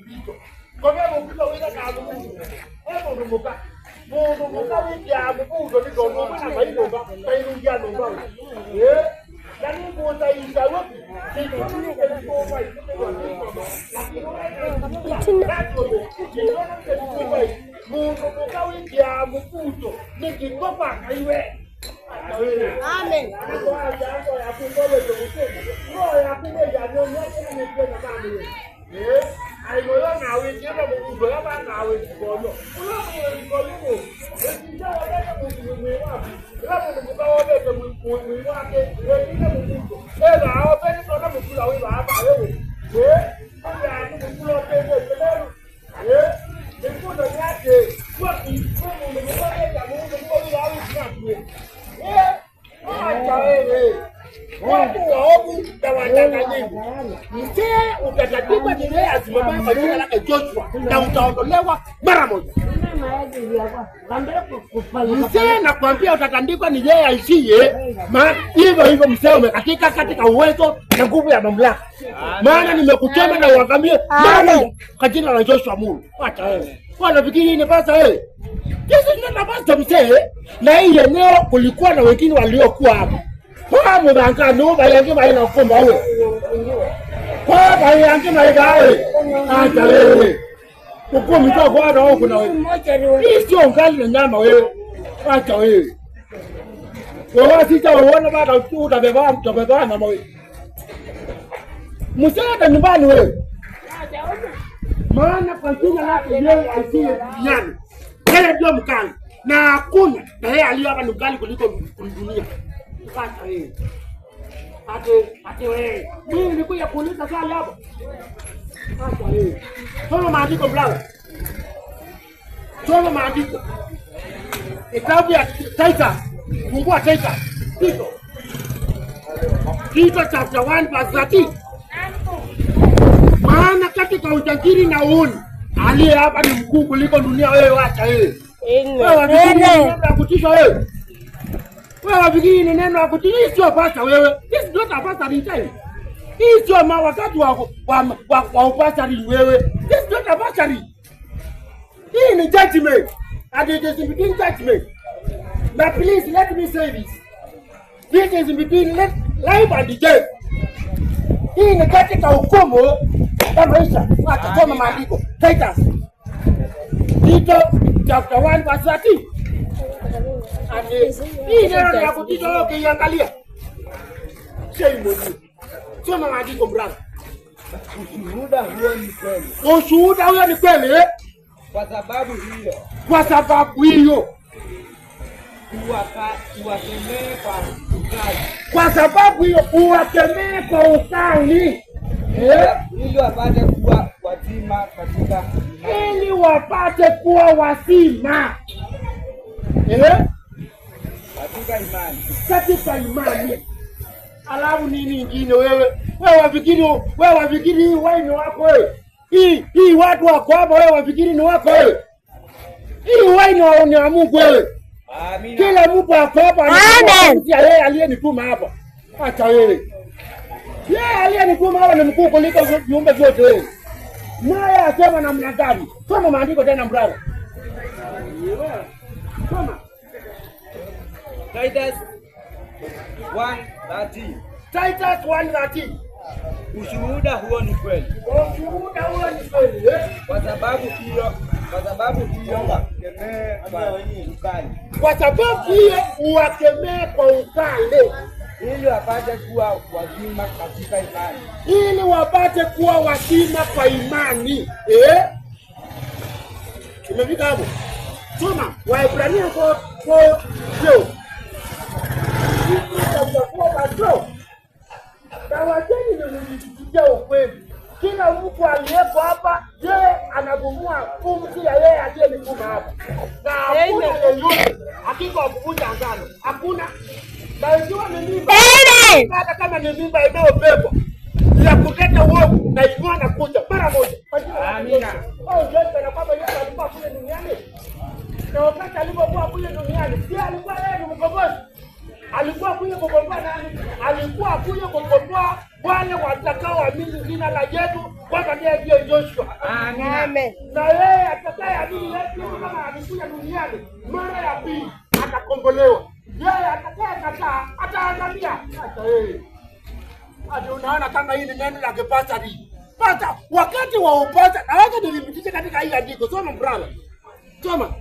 mpito. Kwa hivyo mpito wina na Mungu. Hebu numuka. Mungu muka wiki ya Mungu ni dono na baino ba. Taingia no ba. Yaani kuota isawapi. Mungu muka wiki ya Mungu ni kikopa kaiwe. Amen. Watu waovu na wadanganyifu. Mzee utatatikwa jile asimama kwa jina lake Joshua na utaondolewa mara moja. Mzee nakwambia utatandikwa ni yeye aishie. Hivyo hivyo mzee umekatika katika uwezo na nguvu ya mamlaka. Maana nimekuchoma na uangamie mara kwa jina la Joshua Mungu. Acha wewe. Wanafikiri ni pasa wewe. Yesu ndio nabasta mzee na hii eneo kulikuwa na wengine waliokuwa hapa. Kwa mwananga no bayange baina komba wewe. Kwa bayange baina wewe. Acha wewe. Uko mtoa kwa roho kuna wewe. Hii sio ngali na nyama wewe. Acha wewe. Wewe sita uone baada utabeba na wewe. Msada nyumbani wewe. Maana kwa jina lake yeye asiye duniani. Yeye ndio mkali. Na hakuna na yeye aliyo hapa mkali kuliko dunia. Acha wewe. Ate wewe. Mimi nilikuja kuuliza swali hapo. Acha wewe. Soma maandiko mlango. Soma maandiko. Kitabu ya Titus. Fungua Titus. Titus chapter 1 verse 13. Maana katika utajiri na uoni aliye hapa ni mkuu kuliko dunia wewe acha wewe. Wewe neno la kutisha wewe. Wewe fikiri ni neno la kutisha sio pasta wewe. This is not a pastor in time. Hii sio wakati wa upasta wewe. This is not a pastor. Hii ni judgment. And it is in between judgment. But please let me say this. This is in between life and death. Hii ni katika hukumu ya maisha. Atasoma maandiko. Titus. Titus chapter 1 verse 13. Hii neno la kutisha ukiangalia. Soma maandiko brother. Ushuhuda huo ni kweli. Ushuhuda huo ni kweli. Kwa sababu hiyo. Uwakemee kwa ukali. Kwa sababu hiyo uwakemee kwa ukali. Ili wapate kuwa wazima katika imani. Ili wapate kuwa wazima. Katika imani. Alafu nini ingine wewe? Wewe wafikiri hii waini wako wewe. Hii watu wako hapa wewe wafikiri ni wako wewe. Hii waini ni wa Mungu wewe. Amina. Kila mtu ako hapa anamwambia yeye aliyenituma hapa. Acha wewe. Yeye aliyenituma hapa ni mkuu kuliko viumbe vyote wewe. Naye asema namna gani? Soma maandiko tena brother. Soma. Titus 1:13. Titus 1:13. Ushuhuda huo ni kweli. Ushuhuda huo ni kweli. Kwa sababu hiyo wakemee kwa ukali. Kwa sababu hiyo uwakemee kwa ukali. Ili wapate kuwa wazima katika imani. Ili wapate kuwa wazima kwa imani. Tumefika hapo. Soma Waebrania 4:4. Na wajeni ni mlisikia ukweli. Kila mtu aliyeko hapa, yeye anagumua pumzi ya yeye aliyenituma hapa. Na hakuna yeyote hakika wakuvunja agano. Hakuna. Na ikiwa ni mimba. Hata kama ni mimba inayobebwa ya kuleta uovu na ikiwa nakuja mara moja. Amina. Yesu na kwamba Yesu alikuwa kule duniani. Na wakati alipokuwa kule duniani, si alikuwa yeye ni mkombozi. Alikuwa kule kukomboa nani? Alikuwa kule kukomboa wale watakao amini jina la Yesu kwamba ndiye Joshua. Amen. Na yeye atakayeamini Yesu kama alikuja duniani mara ya pili atakombolewa. Yeye atakayekataa ataangamia. Hata yeye. Hadi unaona kama hili neno la kipasari. Pata wakati wa upasa na wacha nilipitisha katika hii andiko. Soma brother. Soma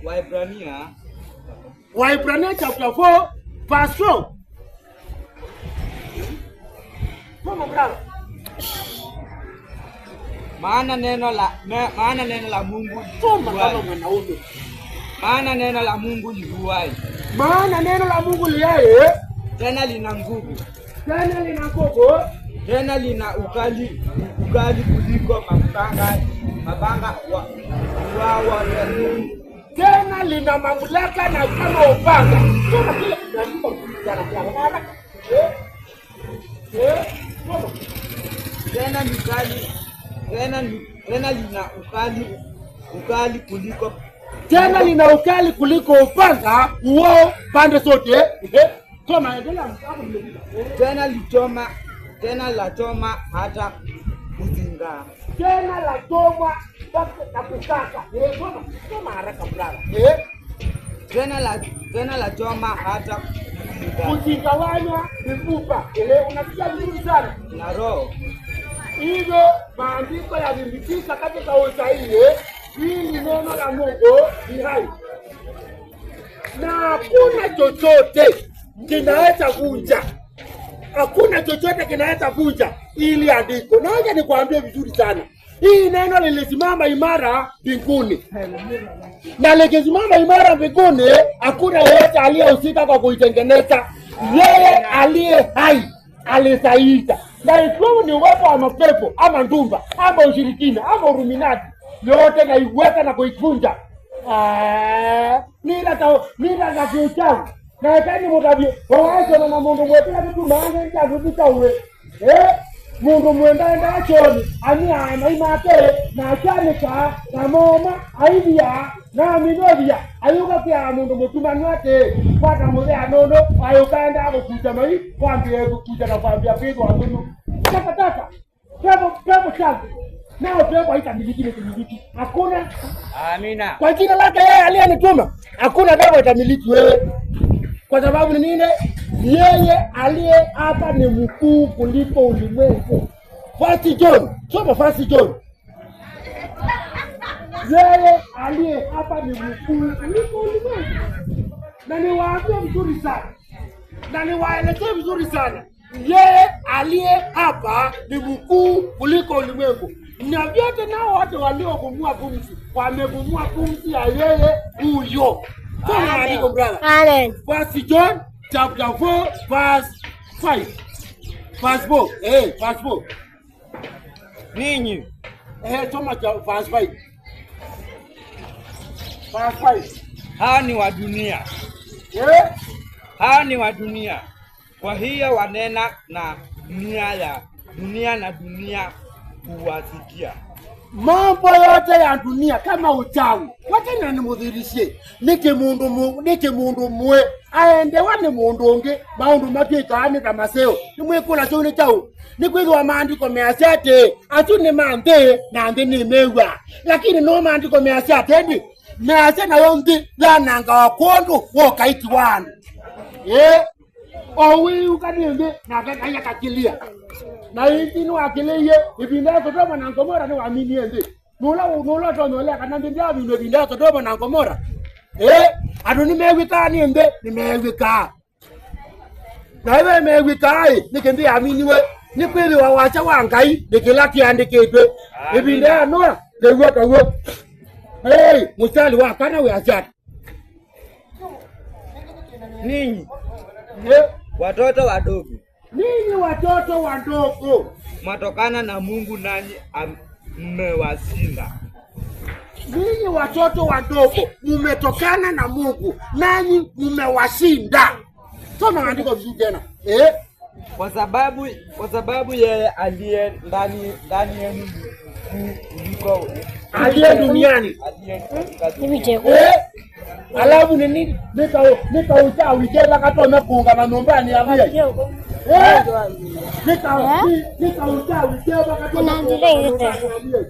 Waibrania chapter 4 verse 4. Soma brother. Maana neno la Mungu soma kama mwanaume. Maana neno la Mungu ni uhai. Maana neno la Mungu ni yeye, tena lina nguvu. Tena lina ukali kuliko mapanga wa tena lina mamlaka na kama upanga. Soma kile kinaandikwa mjana. Tena lina ukali kuliko tena lina ukali kuliko upanga uo pande zote. Soma endelea mstari mwingine. Tena la choma hata kuzinga. Tena la choma mpaka kukata. Soma haraka brother. Tena la choma hata kuzingawanya mifupa. Unasikia vizuri sana na roho. Hivyo maandiko yalithibitisha katika usahihi hili neno la Mungu ni hai. Na hakuna chochote kinaweza vunja. Hakuna chochote kinaweza vunja ili andiko. Naomba nikwambie vizuri sana. Hii neno lilisimama imara mbinguni. Na likisimama imara mbinguni, hakuna yeyote aliyehusika kwa kuitengeneza. Yeye aliye hai alisaida. Na ikiwa ni uwepo wa mapepo ama ndumba ama ushirikina ama uruminati, yote na iweka na kuivunja. Nila za kiuchawi. Na kani mutabi wawacho na mundu mwetila kitu maana nja kuzika uwe. Mundu mwenda choni ani imake na chanika na moma aibia na minobia ayuka kia mundu mutumanwate pata mure anono ayukaenda kukuja mai kwambie kukuja na kwambia pedo anono taka pepo changu nao pepo haitamiliki hakuna. Amina. Kwa jina lake yeye aliyenituma hakuna pepo itamiliki wewe. Kwa sababu ni nini? Yeye aliye hapa ni mkuu kuliko ulimwengu. First John. Soma First John. Yeye aliye hapa ni mkuu kuliko ulimwengu. Na niwaambie vizuri sana. Na niwaelekee vizuri sana. Yeye aliye hapa ni mkuu kuliko ulimwengu. Na vyote nao watu waliopumua pumzi wamepumua pumzi ya yeye huyo. Amen. First John chapter 4 verse 5. Verse 4. Verse 4. Ninyi. Soma verse 5. Verse 5. Hawa ni wa dunia. Hawa ni wa dunia. Kwa hiyo wanena na dunia na dunia huwasikia. Mambo yote ya dunia kama uchawi. Wacha nimudhirishe. Nike mundu mwe aende wane mundu onge maundu makikani kama seo. Nimwekula chone chao. Nikwithwa maandiko measiate atune mande na ande ni mewa. Lakini no maandiko measiate ndi mease na yonde yananga wakondo wokaiti wanu. Owi ukaniende na kaya kakilia. Na hivi ni wakileye ibinda Sodoma na Gomora ni waamini ende. Nula tonolea kana ndia ibinda Sodoma na Gomora. Adu nimewika ni ende nimewika. Na wewe mewika nikende amini we ni kweli wawacha wangai nikila kiandiketwe. Ibinda no dewa tawo. Mustali wa kana we ajati. Ninyi watoto wadogo. Ninyi watoto wadogo matokana na Mungu nanyi mmewashinda. Ninyi watoto wadogo mmetokana na Mungu nanyi mmewashinda. Soma maandiko vizuri tena. Kwa sababu yeye aliye ndani yenu kuliko aliye duniani. Alafu ni nini? Nika uchawi tena katome kuungana nyumbani ya mimi. Nika uchawi tena katome kuungana nyumbani.